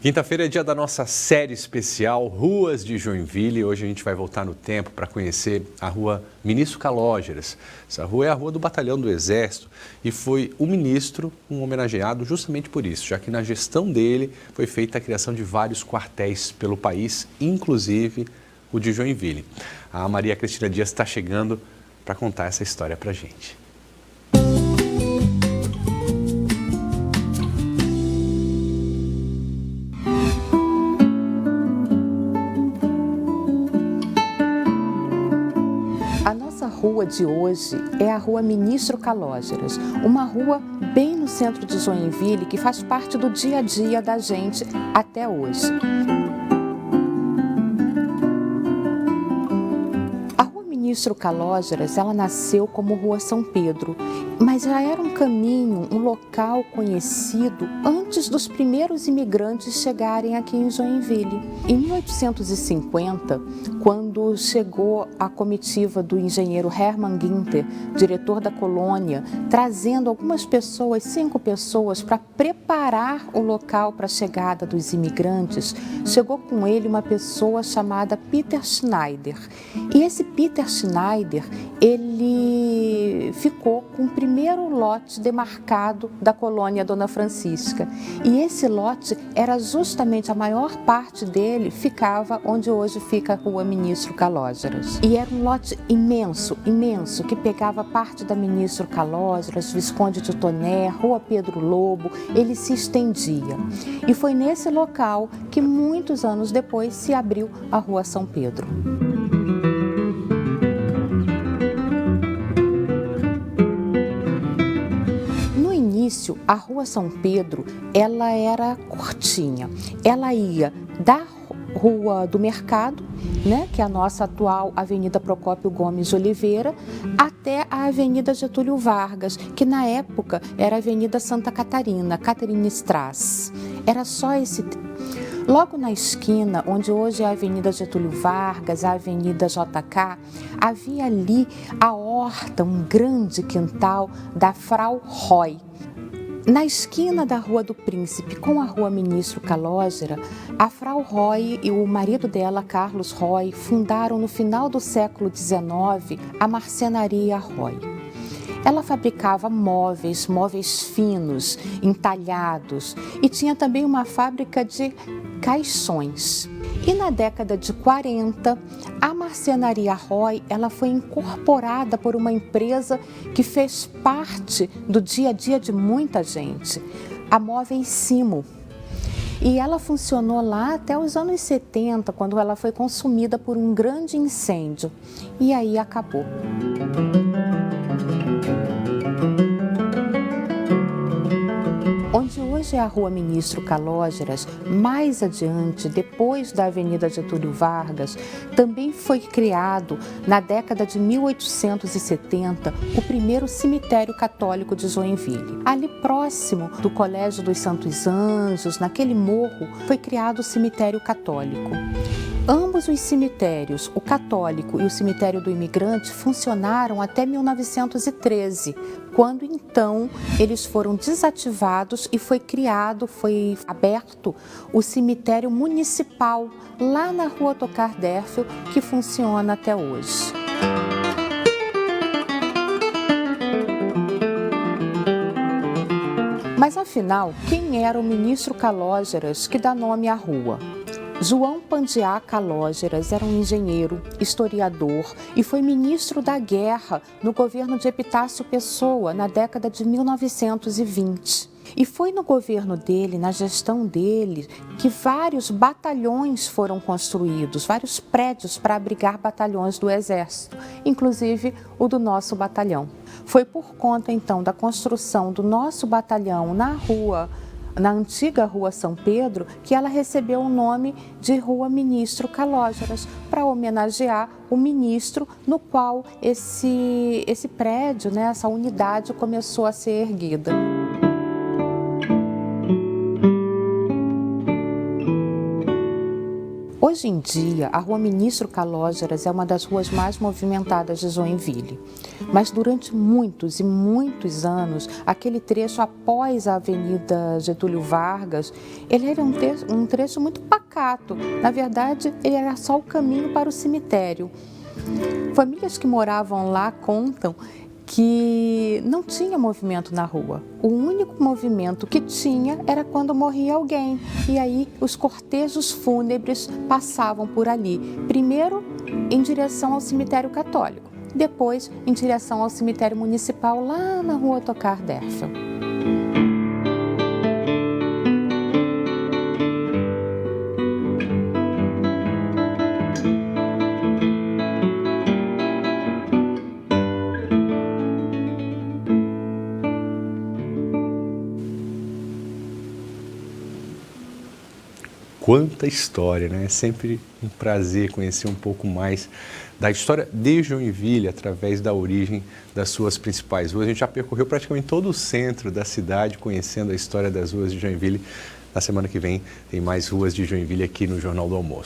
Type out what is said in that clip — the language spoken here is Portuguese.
Quinta-feira é dia da nossa série especial Ruas de Joinville. Hoje a gente vai voltar no tempo para conhecer a rua Ministro Calógeras. Essa rua é a rua do Batalhão do Exército e foi o ministro homenageado justamente por isso, já que na gestão dele foi feita a criação de vários quartéis pelo país, inclusive o de Joinville. A Maria Cristina Dias está chegando para contar essa história para a gente. A rua de hoje é a rua Ministro Calógeras, uma rua bem no centro de Joinville que faz parte do dia a dia da gente até hoje. A rua Ministro Calógeras, ela nasceu como Rua São Pedro, mas já era um caminho, um local conhecido antes dos primeiros imigrantes chegarem aqui em Joinville. Em 1850, quando chegou a comitiva do engenheiro Hermann Günther, diretor da colônia, trazendo algumas pessoas, 5 pessoas, para preparar o local para a chegada dos imigrantes, chegou com ele uma pessoa chamada Peter Schneider. E esse Peter Schneider, ele ficou com o primeiro lote demarcado da colônia Dona Francisca. E esse lote era justamente, a maior parte dele ficava onde hoje fica a Rua Ministro Calógeras. E era um lote imenso, imenso, que pegava parte da Ministro Calógeras, Visconde de Toné, Rua Pedro Lobo, ele se estendia. E foi nesse local que muitos anos depois se abriu a Rua São Pedro. A Rua São Pedro, ela era curtinha. Ela ia da Rua do Mercado, né, que é a nossa atual Avenida Procópio Gomes de Oliveira, até a Avenida Getúlio Vargas, que na época era a Avenida Santa Catarina, Catarina-Strass. Era só esse. Logo na esquina, onde hoje é a Avenida Getúlio Vargas, a Avenida JK, havia ali a horta, um grande quintal da Frau Roy. Na esquina da Rua do Príncipe com a Rua Ministro Calógeras, a Frau Roy e o marido dela, Carlos Roy, fundaram no final do século XIX a Marcenaria Roy. Ela fabricava móveis finos, entalhados, e tinha também uma fábrica de caixões. E na década de 40, a Marcenaria Roy, ela foi incorporada por uma empresa que fez parte do dia a dia de muita gente, a Móveis Simo. E ela funcionou lá até os anos 70, quando ela foi consumida por um grande incêndio. E aí acabou. Onde hoje é a Rua Ministro Calógeras, mais adiante, depois da Avenida Getúlio Vargas, também foi criado, na década de 1870, o primeiro cemitério católico de Joinville. Ali próximo do Colégio dos Santos Anjos, naquele morro, foi criado o cemitério católico. Ambos os cemitérios, o católico e o cemitério do imigrante, funcionaram até 1913, quando então eles foram desativados e foi aberto o cemitério municipal, lá na Rua Tocar Derfel, que funciona até hoje. Mas afinal, quem era o ministro Calógeras que dá nome à rua? João Pandiá Calógeras era um engenheiro, historiador e foi ministro da Guerra no governo de Epitácio Pessoa na década de 1920. E foi no governo dele, na gestão dele, que vários batalhões foram construídos, vários prédios para abrigar batalhões do Exército, inclusive o do nosso batalhão. Foi por conta, então, da construção do nosso batalhão na antiga Rua São Pedro, que ela recebeu o nome de Rua Ministro Calógeras, para homenagear o ministro no qual esse prédio, né, essa unidade começou a ser erguida. Hoje em dia, a Rua Ministro Calógeras é uma das ruas mais movimentadas de Joinville. Mas durante muitos e muitos anos, aquele trecho após a Avenida Getúlio Vargas, ele era um trecho muito pacato. Na verdade, ele era só o caminho para o cemitério. Famílias que moravam lá contam que não tinha movimento na rua. O único movimento que tinha era quando morria alguém. E aí os cortejos fúnebres passavam por ali. Primeiro em direção ao cemitério católico, depois em direção ao cemitério municipal lá na Rua Otokar Derfel. Quanta história, né? É sempre um prazer conhecer um pouco mais da história de Joinville através da origem das suas principais ruas. A gente já percorreu praticamente todo o centro da cidade, conhecendo a história das ruas de Joinville. Na semana que vem tem mais ruas de Joinville aqui no Jornal do Almoço.